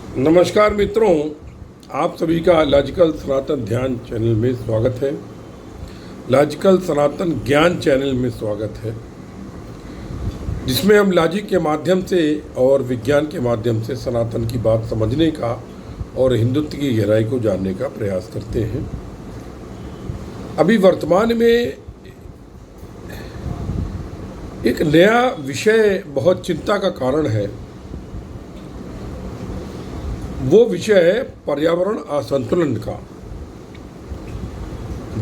नमस्कार मित्रों, आप सभी का लॉजिकल सनातन ध्यान चैनल में स्वागत है। लॉजिकल सनातन ज्ञान चैनल में स्वागत है, जिसमें हम लॉजिक के माध्यम से और विज्ञान के माध्यम से सनातन की बात समझने का और हिंदुत्व की गहराई को जानने का प्रयास करते हैं। अभी वर्तमान में एक नया विषय बहुत चिंता का कारण है। वो विषय है पर्यावरण असंतुलन का।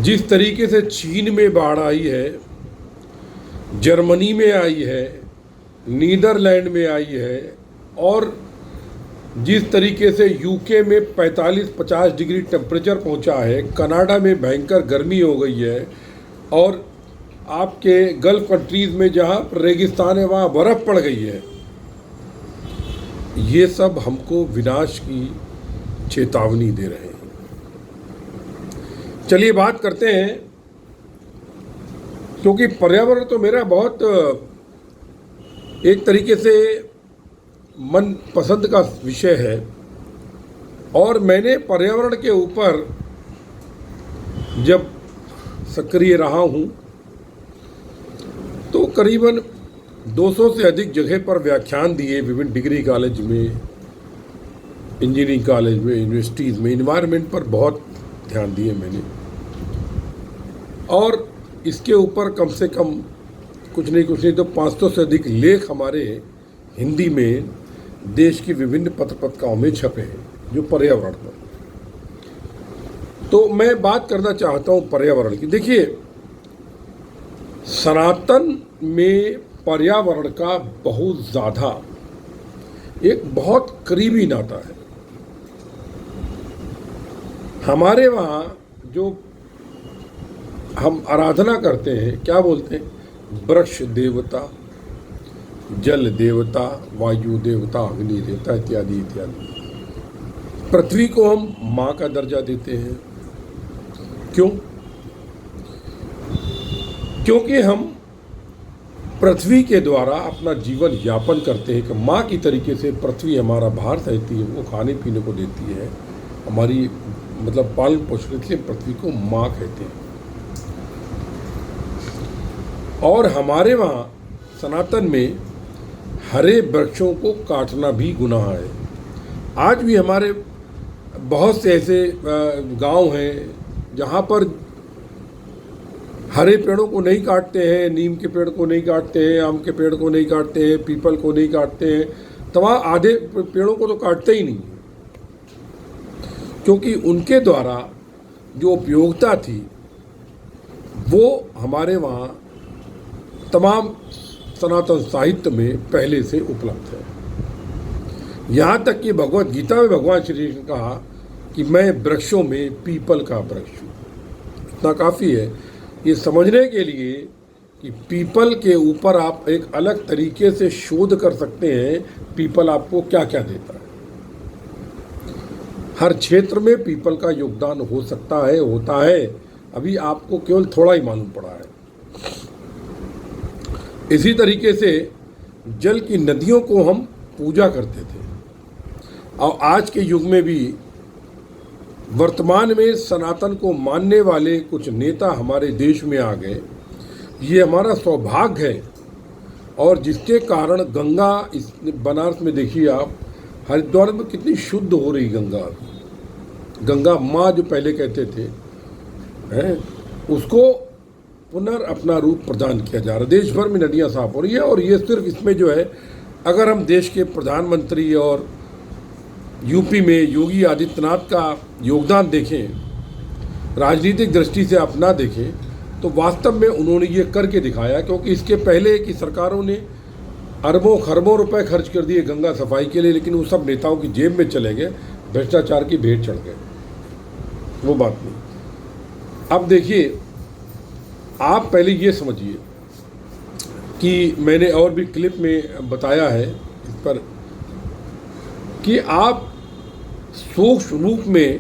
जिस तरीके से चीन में बाढ़ आई है, जर्मनी में आई है, नीदरलैंड में आई है, और जिस तरीके से यूके में 45-50 डिग्री टेम्परेचर पहुंचा है, कनाडा में भयंकर गर्मी हो गई है, और आपके गल्फ कंट्रीज़ में जहां रेगिस्तान है वहाँ बर्फ़ पड़ गई है, ये सब हमको विनाश की चेतावनी दे रहे हैं। चलिए बात करते हैं, क्योंकि पर्यावरण तो मेरा बहुत एक तरीके से मन पसंद का विषय है, और मैंने पर्यावरण के ऊपर जब सक्रिय रहा हूँ तो करीबन 200 से अधिक जगह पर व्याख्यान दिए, विभिन्न डिग्री कॉलेज में, इंजीनियरिंग कॉलेज में, यूनिवर्सिटीज़ में। इन्वायरमेंट पर बहुत ध्यान दिए मैंने, और इसके ऊपर कम से कम कुछ नहीं तो 500 से अधिक लेख हमारे हिंदी में देश की विभिन्न पत्र पत्रिकाओं में छपे हैं जो पर्यावरण पर। तो मैं बात करना चाहता हूँ पर्यावरण की। देखिए, सनातन में पर्यावरण का बहुत ज़्यादा एक बहुत करीबी नाता है। हमारे वहाँ जो हम आराधना करते हैं, क्या बोलते हैं, वृक्ष देवता, जल देवता, वायु देवता, अग्नि देवता, इत्यादि इत्यादि। पृथ्वी को हम माँ का दर्जा देते हैं। क्यों? क्योंकि हम पृथ्वी के द्वारा अपना जीवन यापन करते हैं कि माँ की तरीके से पृथ्वी हमारा भार सहती है, वो खाने पीने को देती है, हमारी मतलब पालन पोषण के लिए पृथ्वी को माँ कहते हैं। और हमारे वहाँ सनातन में हरे वृक्षों को काटना भी गुनाह है। आज भी हमारे बहुत से ऐसे गांव हैं जहाँ पर हरे पेड़ों को नहीं काटते हैं, नीम के पेड़ को नहीं काटते हैं, आम के पेड़ को नहीं काटते हैं, पीपल को नहीं काटते हैं, तो वहाँ आधे पेड़ों को तो काटते ही नहीं, क्योंकि उनके द्वारा जो उपयोगिता थी वो हमारे वहाँ तमाम सनातन साहित्य में पहले से उपलब्ध है। यहाँ तक कि भगवत गीता में भगवान श्री कृष्ण ने कहा कि मैं वृक्षों में पीपल का वृक्ष हूँ। इतना काफ़ी है ये समझने के लिए कि पीपल के ऊपर आप एक अलग तरीके से शोध कर सकते हैं, पीपल आपको क्या क्या देता है। हर क्षेत्र में पीपल का योगदान हो सकता है, होता है, अभी आपको केवल थोड़ा ही मालूम पड़ा है। इसी तरीके से जल की नदियों को हम पूजा करते थे, और आज के युग में भी वर्तमान में सनातन को मानने वाले कुछ नेता हमारे देश में आ गए। ये हमारा सौभाग्य है, और जिसके कारण गंगा, इस बनारस में देखिए आप, हरिद्वार में कितनी शुद्ध हो रही गंगा माँ जो पहले कहते थे हैं, उसको पुनर् अपना रूप प्रदान किया जा रहा है। देश भर में नदियाँ साफ हो रही है, और ये सिर्फ इसमें जो है, अगर हम देश के प्रधानमंत्री और यूपी में योगी आदित्यनाथ का योगदान देखें, राजनीतिक दृष्टि से अपना देखें, तो वास्तव में उन्होंने ये करके दिखाया। क्योंकि इसके पहले की सरकारों ने अरबों खरबों रुपए खर्च कर दिए गंगा सफाई के लिए, लेकिन वो सब नेताओं की जेब में चले गए, भ्रष्टाचार की भेंट चढ़ गए। वो बात नहीं। अब देखिए, आप पहले ये समझिए कि मैंने और भी क्लिप में बताया है इस पर कि आप सूक्ष्म रूप में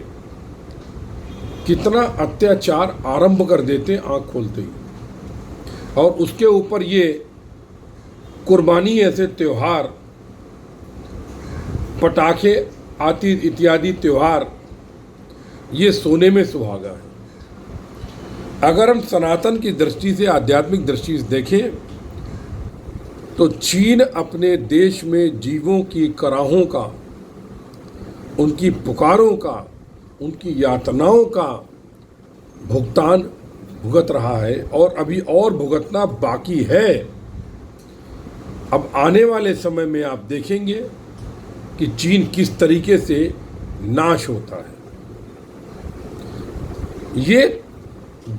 कितना अत्याचार आरंभ कर देते हैं आँख खोलते ही, और उसके ऊपर ये कुर्बानी ऐसे त्यौहार, पटाखे आतिथ इत्यादि त्यौहार ये सोने में सुहागा है। अगर हम सनातन की दृष्टि से, आध्यात्मिक दृष्टि से देखें तो चीन अपने देश में जीवों की कराहों का, उनकी पुकारों का, उनकी यातनाओं का भुगतान भुगत रहा है और अभी और भुगतना बाकी है। अब आने वाले समय में आप देखेंगे कि चीन किस तरीके से नाश होता है। ये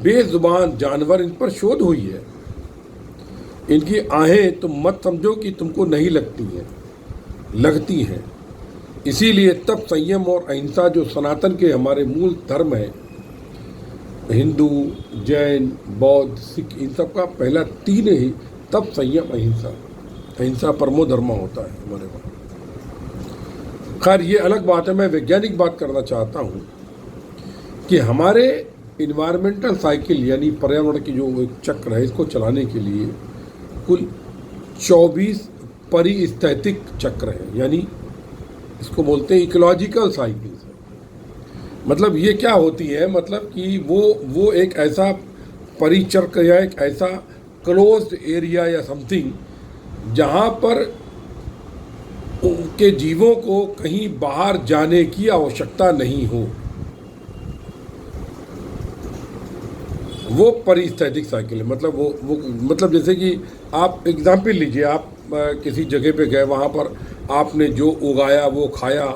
बेजुबान जानवर, इन पर शोध हुई है। इनकी आहें तुम मत समझो कि तुमको नहीं लगती हैं, लगती हैं। इसीलिए तप, संयम और अहिंसा जो सनातन के हमारे मूल धर्म है, हिंदू, जैन, बौद्ध, सिख, इन सब का पहला तीन ही तप, संयम, अहिंसा। अहिंसा परमो धर्म होता है हमारे वहाँ। खैर ये अलग बात है। मैं वैज्ञानिक बात करना चाहता हूँ कि हमारे इन्वायरमेंटल साइकिल यानी पर्यावरण की जो एक चक्र है, इसको चलाने के लिए कुल 24 परिस्थैतिक चक्र है, यानी इसको बोलते हैं इकोलॉजिकल साइकिल्स है। मतलब ये क्या होती है, मतलब कि वो एक ऐसा परिचक्र या एक ऐसा क्लोज्ड एरिया या समथिंग जहाँ पर उनके जीवों को कहीं बाहर जाने की आवश्यकता नहीं हो। वो परिस्थैतिक साइकिल है। मतलब वो मतलब जैसे कि आप एग्जाम्पल लीजिए, आप किसी जगह पे गए, वहाँ पर आपने जो उगाया वो खाया,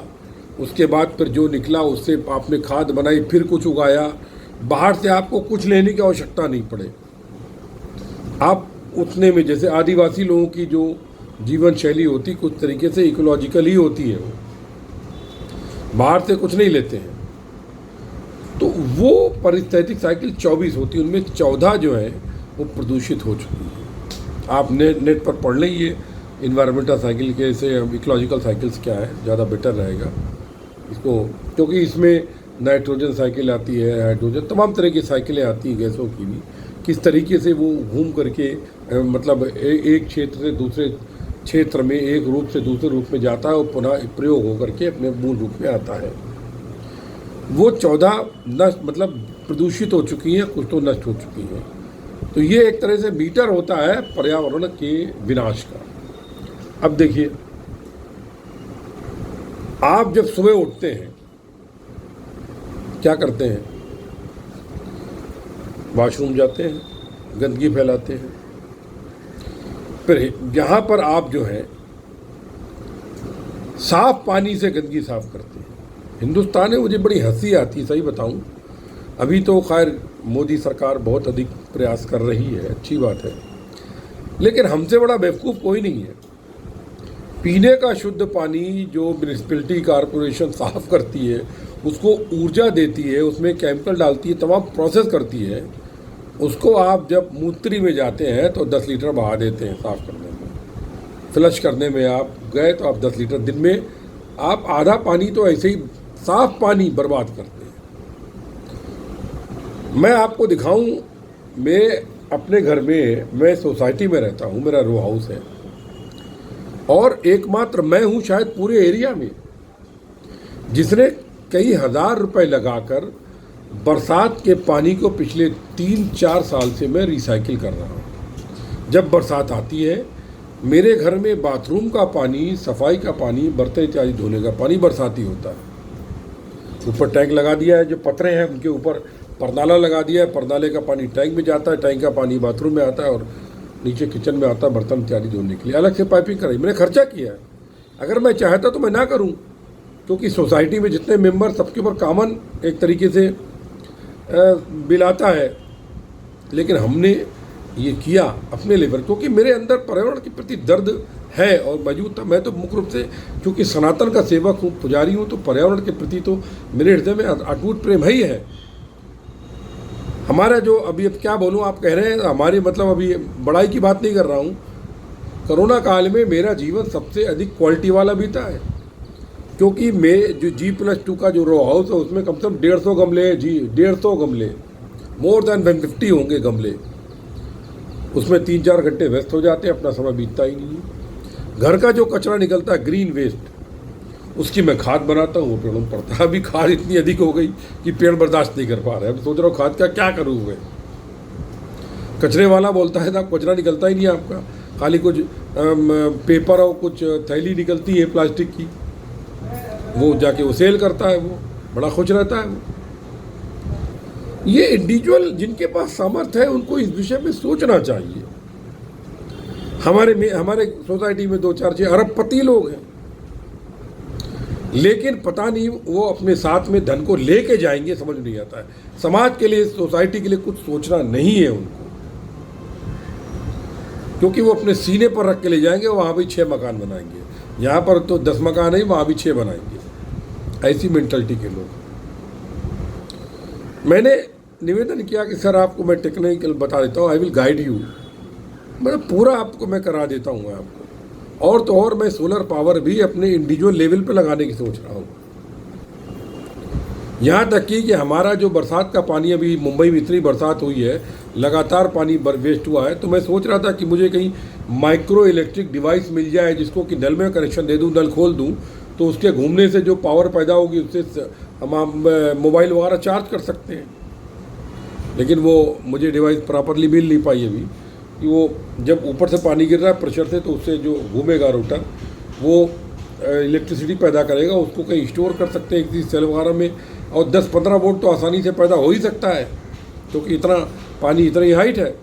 उसके बाद फिर जो निकला उससे आपने खाद बनाई, फिर कुछ उगाया। बाहर से आपको कुछ लेने की आवश्यकता नहीं पड़े। आप उतने में, जैसे आदिवासी लोगों की जो जीवन शैली होती कुछ तरीके से इकोलॉजिकल ही होती है, वो बाहर से कुछ नहीं लेते हैं। तो वो परिस्थैतिक साइकिल 24 होती है, उनमें 14 जो है वो प्रदूषित हो चुकी है। आप नेट पर पढ़ लें ये इन्वायरमेंटल साइकिल के से इकोलॉजिकल साइकिल्स क्या है, ज़्यादा बेटर रहेगा इसको, क्योंकि इसमें नाइट्रोजन साइकिल आती है, हाइड्रोजन, तमाम तरह की साइकिलें आती हैं गैसों की भी, किस तरीके से वो घूम करके मतलब एक क्षेत्र से दूसरे क्षेत्र में, एक रूप से दूसरे रूप में जाता है और पुनः प्रयोग होकर के अपने मूल रूप में आता है। वो 14 नष्ट मतलब प्रदूषित हो चुकी हैं, कुछ तो नष्ट हो चुकी हैं। तो ये एक तरह से मीटर होता है पर्यावरण के विनाश का। अब देखिए, आप जब सुबह उठते हैं क्या करते हैं? वॉशरूम जाते हैं, गंदगी फैलाते हैं। फिर यहाँ पर आप जो है साफ पानी से गंदगी साफ करते हैं। हिंदुस्तान में मुझे बड़ी हंसी आती है, सही बताऊं। अभी तो खैर मोदी सरकार बहुत अधिक प्रयास कर रही है, अच्छी बात है, लेकिन हमसे बड़ा बेवकूफ़ कोई नहीं है। पीने का शुद्ध पानी जो म्यूनिसिपैलिटी कॉरपोरेशन साफ करती है, उसको ऊर्जा देती है, उसमें केमिकल डालती है, तमाम प्रोसेस करती है, उसको आप जब मूत्री में जाते हैं तो 10 लीटर बहा देते हैं साफ़ करने में। फ्लश करने में आप गए तो आप 10 लीटर, दिन में आप आधा पानी तो ऐसे ही साफ पानी बर्बाद करते हैं। मैं आपको दिखाऊं, मैं अपने घर में, मैं सोसाइटी में रहता हूं, मेरा रो हाउस है, और एकमात्र मैं हूं शायद पूरे एरिया में जिसने कई हजार रुपए लगाकर बरसात के पानी को पिछले 3-4 साल से मैं रिसाइकिल कर रहा हूं। जब बरसात आती है, मेरे घर में बाथरूम का पानी, सफाई का पानी, बर्तन इत्यादि धोने का पानी बरसाती होता है। ऊपर टैंक लगा दिया है, जो पतरे हैं उनके ऊपर परनाला लगा दिया है, परनाले का पानी टैंक में जाता है, टैंक का पानी बाथरूम में आता है और नीचे किचन में आता है बर्तन इत्यादि धोने के लिए। अलग से पाइपिंग कराई, मैंने खर्चा किया है। अगर मैं चाहता तो मैं ना करूं, क्योंकि सोसाइटी में जितने मेंबर सबके ऊपर कॉमन एक तरीके से बिल आता है, लेकिन हमने ये किया अपने लेवल, क्योंकि मेरे अंदर पर्यावरण के प्रति दर्द है और मौजूद था। मैं तो मुख्य रूप से क्योंकि सनातन का सेवक हूँ, पुजारी हूँ, तो पर्यावरण के प्रति तो मेरे हृदय में अटूट प्रेम ही है। हमारा जो अभी, अब क्या बोलूँ, आप कह रहे हैं हमारी, मतलब अभी बड़ाई की बात नहीं कर रहा हूँ। कोरोना काल में मेरा जीवन सबसे अधिक क्वालिटी वाला बीता है, क्योंकि मैं जो G+2 का जो रो हाउस है उसमें कम से कम 150 गमले हैं, 150 गमले, मोर देन 150 होंगे गमले। उसमें 3-4 घंटे व्यस्त हो जाते हैं, अपना समय बीतता ही नहीं है। घर का जो कचरा निकलता है, ग्रीन वेस्ट, उसकी मैं खाद बनाता हूँ, वो पेड़ों में पड़ता है। अभी खाद इतनी अधिक हो गई कि पेड़ बर्दाश्त नहीं कर पा रहे। अब सोच रहा हूँ खाद का क्या करूँ मैं। कचरे वाला बोलता है साहब कचरा निकलता ही नहीं है आपका, खाली कुछ पेपर और कुछ थैली निकलती है प्लास्टिक की, वो जाके वो सेल करता है, वो बड़ा खुश रहता है। वो ये इंडिविजुअल जिनके पास सामर्थ्य है उनको इस विषय में सोचना चाहिए। हमारे सोसाइटी में 2-4 अरबपति लोग हैं, लेकिन पता नहीं वो अपने साथ में धन को लेके जाएंगे, समझ नहीं आता है। समाज के लिए, सोसाइटी के लिए कुछ सोचना नहीं है उनको, क्योंकि वो अपने सीने पर रख के ले जाएंगे, वहाँ भी 6 मकान बनाएंगे। यहाँ पर तो 10 मकान है, वहाँ भी 6 बनाएंगे। ऐसी मेंटलिटी के लोग। मैंने निवेदन किया कि सर आपको मैं टेक्निकल बता देता हूँ, आई विल गाइड यू, मतलब पूरा आपको मैं करा देता हूँ आपको। और तो और मैं सोलर पावर भी अपने इंडिविजुअल लेवल पे लगाने की सोच रहा हूँ। यहाँ तक कि हमारा जो बरसात का पानी, अभी मुंबई में इतनी बरसात हुई है, लगातार पानी वेस्ट हुआ है, तो मैं सोच रहा था कि मुझे कहीं माइक्रो इलेक्ट्रिक डिवाइस मिल जाए जिसको कि नल में कनेक्शन दे दूँ, नल खोल दूँ, तो उसके घूमने से जो पावर पैदा होगी उससे हम मोबाइल वगैरह चार्ज कर सकते हैं। लेकिन वो मुझे डिवाइस प्रॉपरली मिल नहीं पाई अभी, कि वो जब ऊपर से पानी गिर रहा है प्रेशर से, तो उससे जो घूमेगा रोटर वो इलेक्ट्रिसिटी पैदा करेगा, उसको कहीं स्टोर कर सकते हैं किसी सेल वगैरह में। और 10-15 वोल्ट तो आसानी से पैदा हो ही सकता है, क्योंकि इतना पानी, इतनी हाइट है।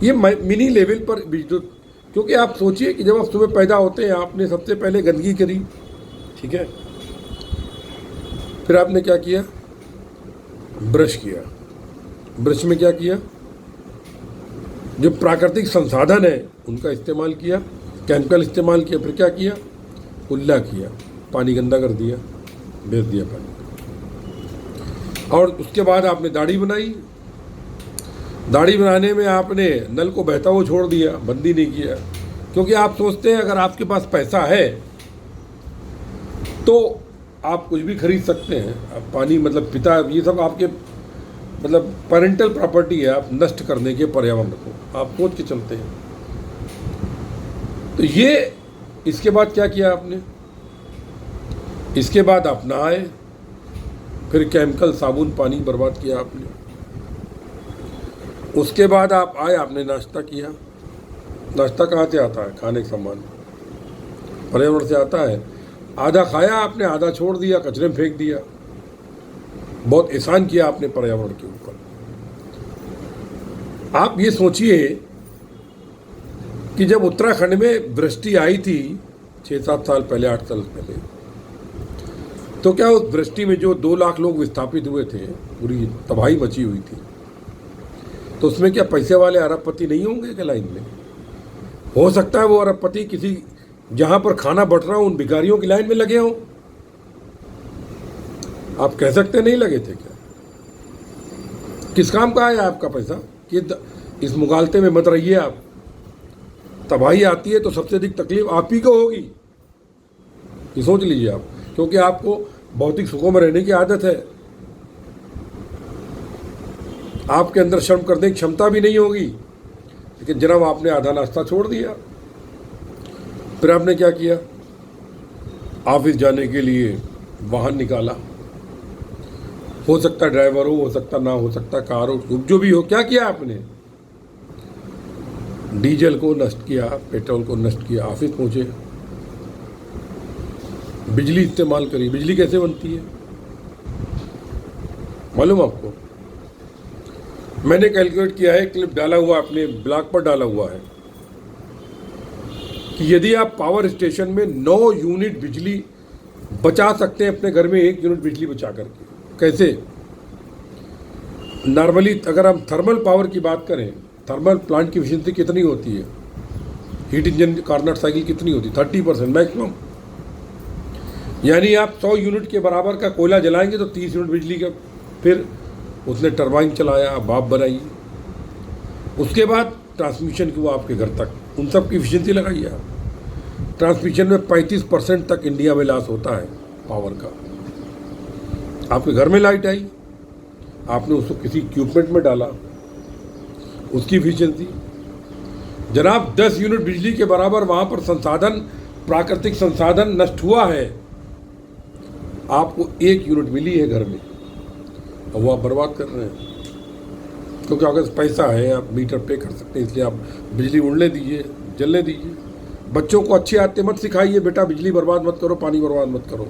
ये मिनी लेवल पर विद्युत, क्योंकि आप सोचिए कि जब आप सुबह पैदा होते हैं, आपने सबसे पहले गंदगी करी, ठीक है, फिर आपने क्या किया, ब्रश किया। ब्रश में क्या किया, जो प्राकृतिक संसाधन है उनका इस्तेमाल किया, केमिकल इस्तेमाल किया। फिर क्या किया, कुल्ला किया, पानी गंदा कर दिया, भेज दिया पानी। और उसके बाद आपने दाढ़ी बनाई। दाढ़ी बनाने में आपने नल को बहता हुआ छोड़ दिया, बंद ही नहीं किया, क्योंकि आप सोचते हैं अगर आपके पास पैसा है तो आप कुछ भी खरीद सकते हैं। अब पानी मतलब पिता, ये सब आपके मतलब पेरेंटल प्रॉपर्टी है, आप नष्ट करने के पर्यावरण को आप सोच के चलते हैं। तो ये, इसके बाद क्या किया आपने, इसके बाद आप नहाए, फिर केमिकल साबुन पानी बर्बाद किया आपने। उसके बाद आप आए, आपने नाश्ता किया। नाश्ता कहाँ से आता है, खाने का सामान पर्यावरण से आता है। आधा खाया आपने, आधा छोड़ दिया, कचरे में फेंक दिया। बहुत एहसान किया आपने पर्यावरण के ऊपर। आप ये सोचिए कि जब उत्तराखंड में वृष्टि आई थी 6-7 साल पहले, 8 साल पहले, तो क्या उस वृष्टि में जो 2 लाख लोग विस्थापित हुए थे, पूरी तबाही मची हुई थी, तो उसमें क्या पैसे वाले अरबपति नहीं होंगे क्या लाइन में? हो सकता है वो अरबपति किसी, जहां पर खाना बट रहा हो, उन भिखारियों की लाइन में लगे हों। आप कह सकते नहीं लगे थे क्या? किस काम का है आपका पैसा कि इस मुगालते में मत रहिए आप। तबाही आती है तो सबसे अधिक तकलीफ आप ही को होगी, ये सोच लीजिए आप, क्योंकि आपको भौतिक सुखों में रहने की आदत है। आपके अंदर श्रम करने की क्षमता भी नहीं होगी। लेकिन जनाब आपने आधा नाश्ता छोड़ दिया। फिर आपने क्या किया, ऑफिस जाने के लिए वाहन निकाला। हो सकता ड्राइवर हो सकता ना हो सकता कार हो, जो भी हो। क्या किया आपने, डीजल को नष्ट किया, पेट्रोल को नष्ट किया, ऑफिस पहुंचे, बिजली इस्तेमाल करी। बिजली कैसे बनती है मालूम आपको? मैंने कैलकुलेट किया है, क्लिप डाला हुआ अपने ब्लॉग पर डाला हुआ है, कि यदि आप पावर स्टेशन में 9 यूनिट बिजली बचा सकते हैं अपने घर में 1 यूनिट बिजली बचा करके। कैसे? नॉर्मली अगर हम थर्मल पावर की बात करें, थर्मल प्लांट की एफिशिएंसी कितनी होती है, हीट इंजन कार्नट साइकिल कितनी होती है, 30% मैक्सिमम। यानी आप 100 यूनिट के बराबर का कोयला जलाएंगे तो 30 यूनिट बिजली का, फिर उसने टरबाइन चलाया, भाप बनाई, उसके बाद ट्रांसमिशन की वो आपके घर तक, उन सब की एफिशिएंसी लगाइए आप। ट्रांसमिशन में 35% तक इंडिया में लॉस होता है पावर का। आपके घर में लाइट आई, आपने उसको किसी इक्विपमेंट में डाला, उसकी एफिशिएंसी जनाब 10 यूनिट बिजली के बराबर वहाँ पर संसाधन प्राकृतिक संसाधन नष्ट हुआ है, आपको 1 यूनिट मिली है घर में और वो आप बर्बाद कर रहे हैं। क्योंकि अगर पैसा है, आप मीटर पे कर सकते हैं, इसलिए आप बिजली उड़ने दीजिए, जलने दीजिए। बच्चों को अच्छी आदतें मत सिखाइए, बेटा बिजली बर्बाद मत करो, पानी बर्बाद मत करो।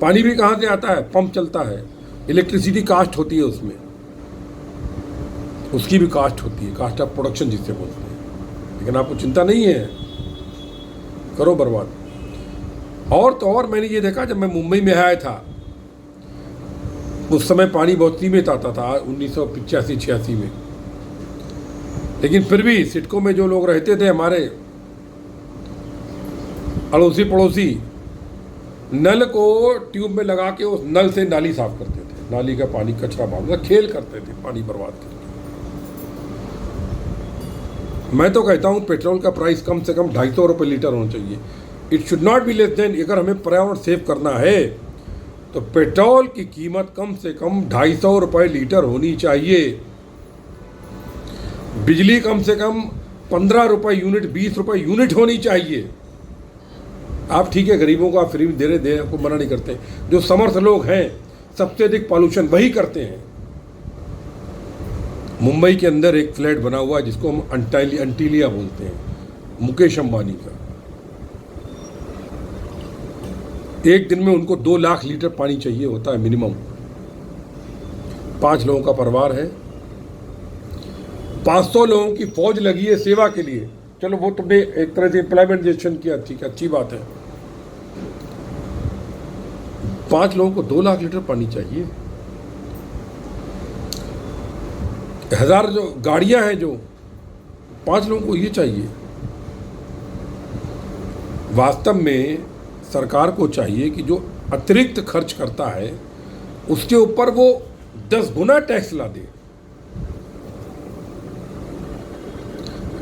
पानी भी कहाँ से आता है? पंप चलता है, इलेक्ट्रिसिटी कास्ट होती है उसमें, उसकी भी कास्ट होती है, कास्ट ऑफ प्रोडक्शन जिससे बोलते हैं। लेकिन आपको चिंता नहीं है, करो बर्बाद। और तो और मैंने ये देखा, जब मैं मुंबई में आया था उस समय पानी बहुत सीमित आता था 1985-86 में, लेकिन फिर भी सिडको में जो लोग रहते थे हमारे अड़ोसी पड़ोसी, नल को ट्यूब में लगा के उस नल से नाली साफ करते थे, नाली का पानी कचरा बाहर, खेल करते थे पानी बर्बाद करके। मैं तो कहता हूँ पेट्रोल का प्राइस कम से कम 250 रुपये लीटर होना चाहिए। It should not be less than. अगर हमें पर्यावरण सेव करना है तो पेट्रोल की कीमत कम से कम 250 रुपये लीटर होनी चाहिए। बिजली कम से कम 15 रुपये यूनिट, 20 रुपये यूनिट होनी चाहिए। आप ठीक है गरीबों को आप फ्री में दे रहे, दे, आपको मना नहीं करते। जो समर्थ लोग हैं सबसे अधिक पॉल्यूशन वही करते हैं। मुंबई के अंदर एक फ्लैट बना हुआ है जिसको हम अंटिलिया बोलते हैं, मुकेश अंबानी का। एक दिन में उनको 2 लाख लीटर पानी चाहिए होता है मिनिमम। 5 लोगों का परिवार है, 500 लोगों की फौज लगी है सेवा के लिए। चलो वो तुमने एक तरह से एम्प्लॉयमेंट जनरेशन किया, ठीक है, अच्छी बात है। 5 लोगों को 2 लाख लीटर पानी चाहिए। 1000 जो गाड़ियां हैं, जो 5 लोगों को ये चाहिए। वास्तव में सरकार को चाहिए कि जो अतिरिक्त खर्च करता है उसके ऊपर वो 10 गुना टैक्स ला दे।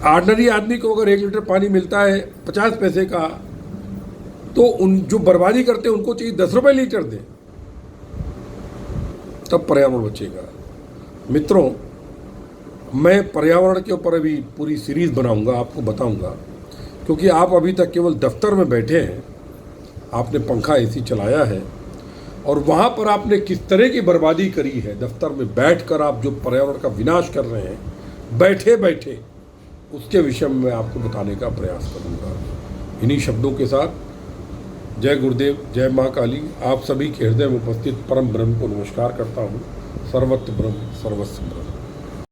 ऑर्डिनरी आदमी को अगर 1 लीटर पानी मिलता है 50 पैसे का, तो उन जो बर्बादी करते हैं उनको चाहिए 10 रुपये लीटर दे, तब पर्यावरण बचेगा। मित्रों, मैं पर्यावरण के ऊपर अभी पूरी सीरीज बनाऊंगा, आपको बताऊंगा, क्योंकि आप अभी तक केवल दफ्तर में बैठे हैं, आपने पंखा एसी चलाया है और वहाँ पर आपने किस तरह की बर्बादी करी है। दफ्तर में बैठकर आप जो पर्यावरण का विनाश कर रहे हैं बैठे बैठे, उसके विषय में मैं आपको बताने का प्रयास करूँगा। इन्हीं शब्दों के साथ जय गुरुदेव, जय माँ काली। आप सभी के हृदय में उपस्थित परम ब्रह्म को नमस्कार करता हूँ। सर्वत्र ब्रह्म सर्वस्व ब्रह्म।